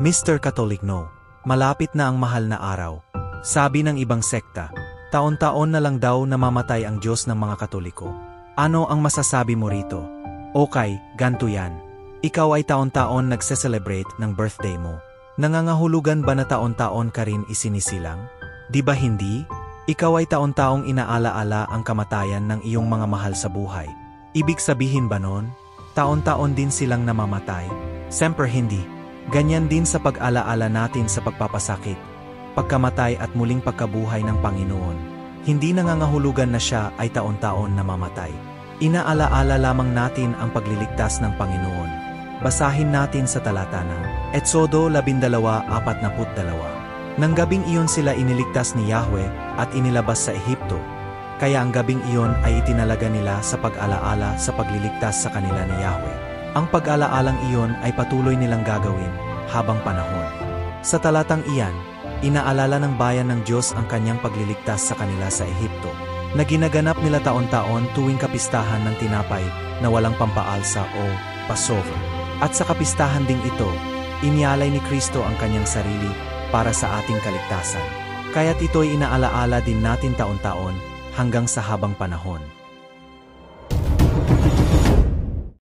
Mr. Catholic no. Malapit na ang mahal na araw. Sabi ng ibang sekta, taon-taon na lang daw namamatay ang Diyos ng mga Katoliko. Ano ang masasabi mo rito? Okay, ganto yan. Ikaw ay taon-taon nagse-celebrate ng birthday mo. Nangangahulugan ba na taon-taon ka rin isinisilang? Di ba hindi? Ikaw ay taon-taong inaalaala ang kamatayan ng iyong mga mahal sa buhay. Ibig sabihin ba nun? Taon-taon din silang namamatay? Siyempre hindi. Ganyan din sa pag-alaala natin sa pagpapasakit, pagkamatay at muling pagkabuhay ng Panginoon. Hindi nangangahulugan na siya ay taon-taon namamatay. Inaalaala lamang natin ang pagliligtas ng Panginoon. Basahin natin sa talata ng Etsodo 12:42. Nang gabing iyon sila iniligtas ni Yahweh at inilabas sa Ehipto. Kaya ang gabing iyon ay itinalaga nila sa pag-alaala sa pagliligtas sa kanila ni Yahweh. Ang pag-alaalang iyon ay patuloy nilang gagawin habang panahon. Sa talatang iyan, inaalala ng bayan ng Diyos ang kanyang pagliligtas sa kanila sa Ehipto, na ginaganap nila taon-taon tuwing kapistahan ng tinapay na walang pampaalsa o Passover. At sa kapistahan ding ito, inialay ni Kristo ang kanyang sarili para sa ating kaligtasan. Kaya't ito'y inaalaala din natin taon-taon hanggang sa habang panahon.